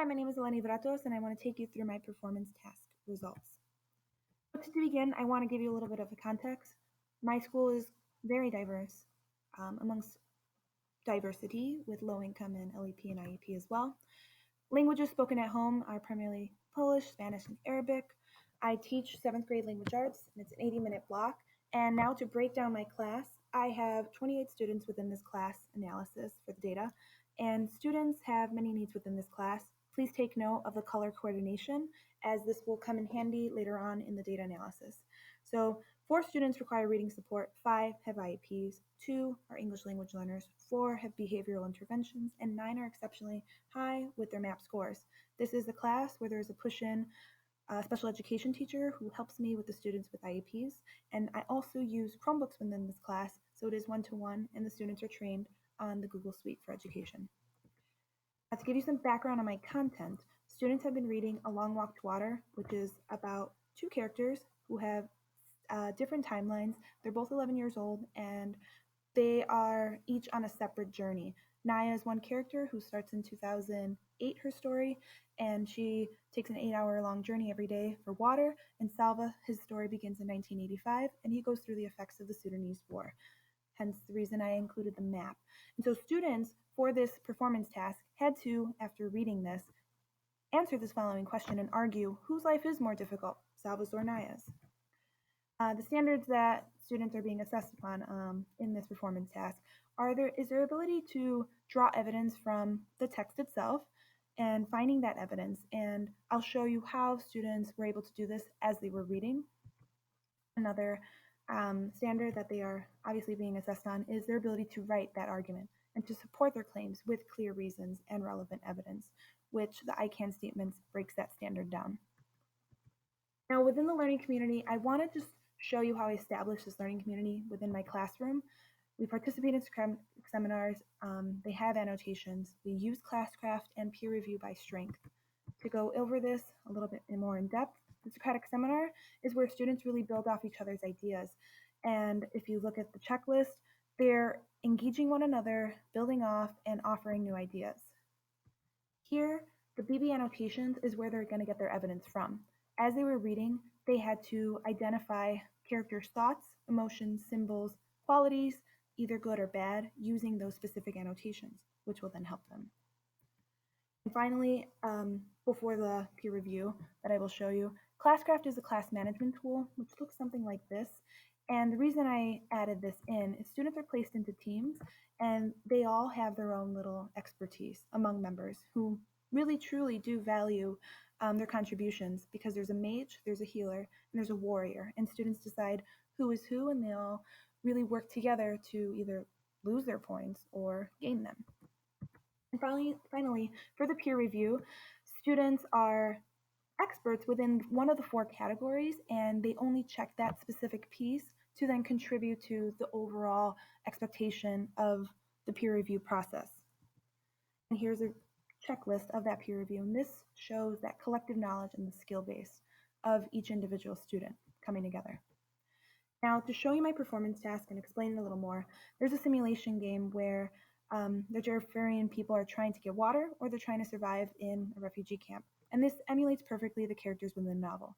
Hi, my name is Vrettos, and I want to take you through my performance task results. So to begin, I want to give you a little bit of a context. My school is very diverse amongst diversity with low income and LEP and IEP as well. Languages spoken at home are primarily Polish, Spanish, and Arabic. I teach 7th grade language arts, and it's an 80-minute block. And now to break down my class, I have 28 students within this class analysis for the data, and students have many needs within this class. Please take note of the color coordination, as this will come in handy later on in the data analysis. So 4 students require reading support, 5 have IEPs, 2 are English language learners, 4 have behavioral interventions, and 9 are exceptionally high with their MAP scores. This is a class where there's a push-in special education teacher who helps me with the students with IEPs, and I also use Chromebooks within this class, so it is one-to-one, and the students are trained on the Google Suite for Education. Now, to give you some background on my content, students have been reading A Long Walk to Water, which is about 2 characters who have different timelines. They're both 11 years old, and they are each on a separate journey. Naya is one character who starts in 2008, her story, and she takes an 8-hour-long journey every day for water. And Salva, his story begins in 1985, and he goes through the effects of the Sudanese War. Hence the reason I included the map. And so students, for this performance task, had to, after reading this, answer this following question and argue whose life is more difficult, Salva's or Naya's. The standards that students are being assessed upon in this performance task is their ability to draw evidence from the text itself and finding that evidence. And I'll show you how students were able to do this as they were reading. Another standard that they are obviously being assessed on is their ability to write that argument and to support their claims with clear reasons and relevant evidence, which the ICANN statements breaks that standard down. Now, within the learning community, I want to just show you how I established this learning community within my classroom. We participate in seminars, they have annotations, we use Classcraft and peer review by strength. To go over this a little bit more in depth, the Socratic seminar is where students really build off each other's ideas. And if you look at the checklist, they're engaging one another, building off, and offering new ideas. Here, the BB annotations is where they're going to get their evidence from. As they were reading, they had to identify characters' thoughts, emotions, symbols, qualities, either good or bad, using those specific annotations, which will then help them. And finally, before the peer review that I will show you, Classcraft is a class management tool, which looks something like this. And the reason I added this in is students are placed into teams, and they all have their own little expertise among members who really truly do value their contributions, because there's a mage, there's a healer, and there's a warrior, and students decide who is who, and they all really work together to either lose their points or gain them. And finally, for the peer review, students are experts within one of the 4 categories, and they only check that specific piece to then contribute to the overall expectation of the peer review process. And here's a checklist of that peer review, and this shows that collective knowledge and the skill base of each individual student coming together. Now, to show you my performance task and explain it a little more, there's a simulation game where the Jafarian people are trying to get water, or they're trying to survive in a refugee camp. And this emulates perfectly the characters within the novel.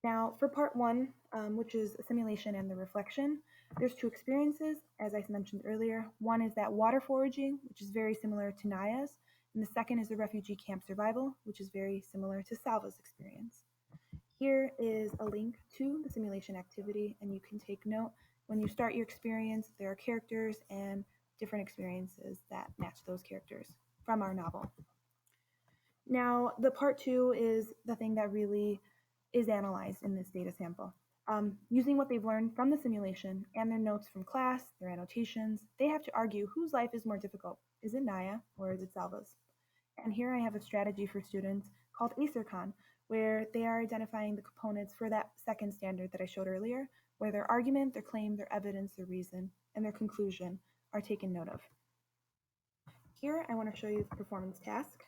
Now, for part 1, which is a simulation and the reflection, there's 2 experiences, as I mentioned earlier. One is that water foraging, which is very similar to Naya's, and the second is the refugee camp survival, which is very similar to Salva's experience. Here is a link to the simulation activity, and you can take note when you start your experience, there are characters and different experiences that match those characters from our novel. Now, the part 2 is the thing that really is analyzed in this data sample. Using what they've learned from the simulation and their notes from class, their annotations, they have to argue whose life is more difficult. Is it Naya or is it Salva's? And here I have a strategy for students called AcerCon, where they are identifying the components for that second standard that I showed earlier, where their argument, their claim, their evidence, their reason, and their conclusion are taken note of. Here I want to show you the performance task.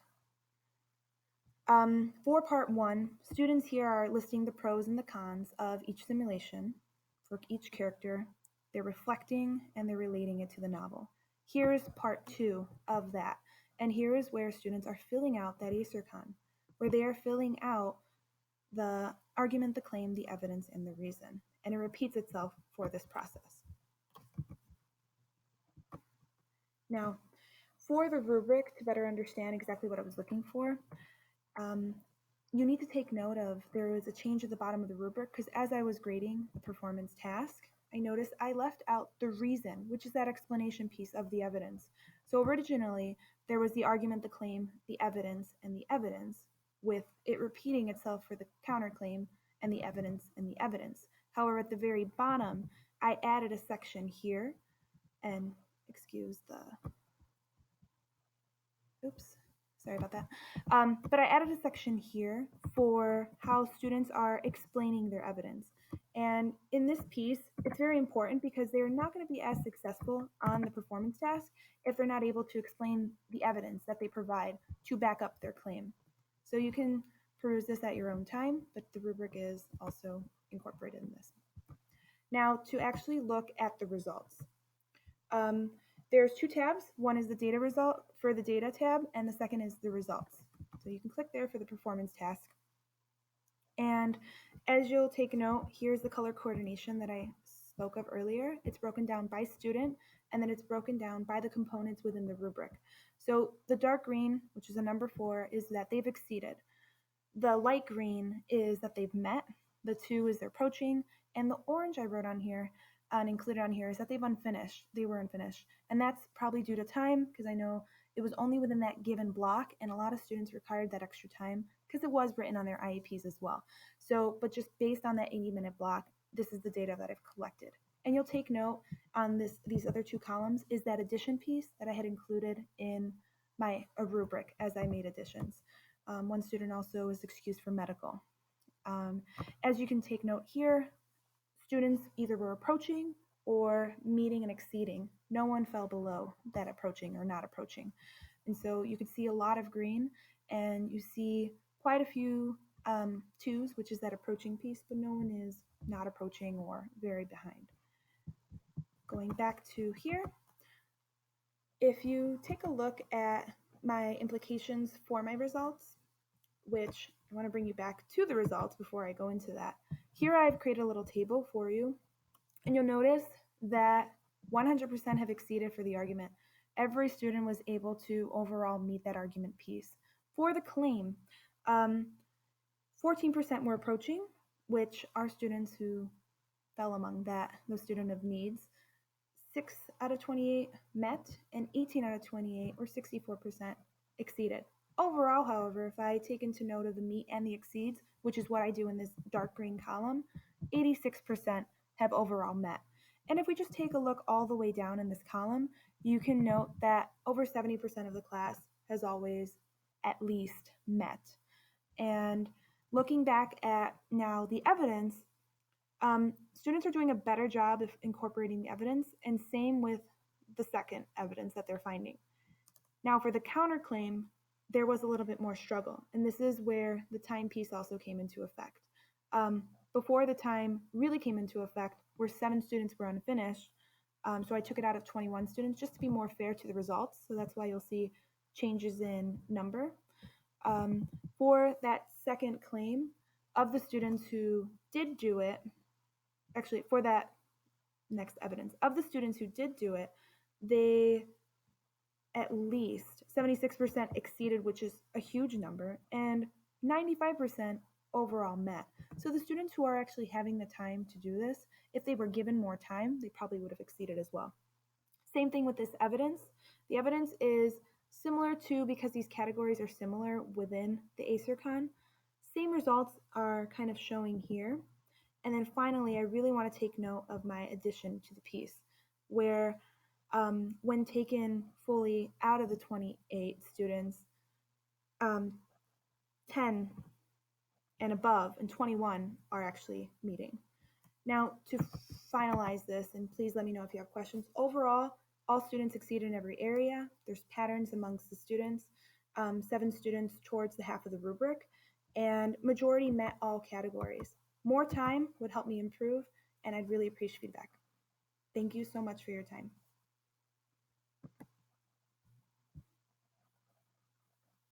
For part 1, students here are listing the pros and the cons of each simulation for each character. They're reflecting and they're relating it to the novel. Here's part 2 of that. And here is where students are filling out that ASERCON, where they are filling out the argument, the claim, the evidence, and the reason. And it repeats itself for this process. Now, for the rubric, to better understand exactly what I was looking for, you need to take note of there was a change at the bottom of the rubric because as I was grading the performance task, I noticed I left out the reason, which is that explanation piece of the evidence. So originally, there was the argument, the claim, the evidence, and the evidence, with it repeating itself for the counterclaim and the evidence and the evidence. However, at the very bottom, I added a section here, and excuse the oops, sorry about that. But I added a section here for how students are explaining their evidence. And in this piece, it's very important because they're not going to be as successful on the performance task if they're not able to explain the evidence that they provide to back up their claim. So you can peruse this at your own time, but the rubric is also incorporated in this. Now, to actually look at the results. There's two tabs. One is the data result for the data tab, and the second is the results. So you can click there for the performance task. And as you'll take note, here's the color coordination that I spoke of earlier. It's broken down by student, and then it's broken down by the components within the rubric. So the dark green, which is a number 4, is that they've exceeded. The light green is that they've met. The 2 is they're approaching. And the orange I wrote on here and included on here is that they were unfinished. And that's probably due to time because I know it was only within that given block and a lot of students required that extra time because it was written on their IEPs as well. So, but just based on that 80-minute block, this is the data that I've collected. And you'll take note on these other 2 columns is that addition piece that I had included in my rubric as I made additions. One student also was excused for medical. As you can take note here, students either were approaching or meeting and exceeding. No one fell below that approaching or not approaching. And so you could see a lot of green and you see quite a few 2s, which is that approaching piece, but no one is not approaching or very behind. Going back to here, if you take a look at my implications for my results, which I want to bring you back to the results before I go into that. Here I've created a little table for you, and you'll notice that 100% have exceeded for the argument. Every student was able to overall meet that argument piece. For the claim, 14% were approaching, which are students who fell among those student of needs. 6 out of 28 met, and 18 out of 28, or 64%, exceeded. Overall, however, if I take into note of the meet and the exceeds, which is what I do in this dark green column, 86% have overall met. And if we just take a look all the way down in this column, you can note that over 70% of the class has always at least met. And looking back at now the evidence, students are doing a better job of incorporating the evidence, and same with the second evidence that they're finding. Now for the counterclaim, there was a little bit more struggle, and this is where the time piece also came into effect. Before the time really came into effect, where 7 students were unfinished, so I took it out of 21 students just to be more fair to the results, so that's why you'll see changes in number. For that second claim, of the students who did do it, actually for that next evidence, of the students who did do it, they at least 76% exceeded, which is a huge number, and 95% overall met. So the students who are actually having the time to do this, if they were given more time, they probably would have exceeded as well. Same thing with this evidence. The evidence is similar to, because these categories are similar within the ASERCON, same results are kind of showing here. And then finally, I really want to take note of my addition to the piece, where when taken fully out of the 28 students, 10 and above and 21 are actually meeting. Now, to finalize this, and please let me know if you have questions, overall, all students exceed in every area. There's patterns amongst the students, 7 students towards the half of the rubric, and majority met all categories. More time would help me improve, and I'd really appreciate feedback. Thank you so much for your time.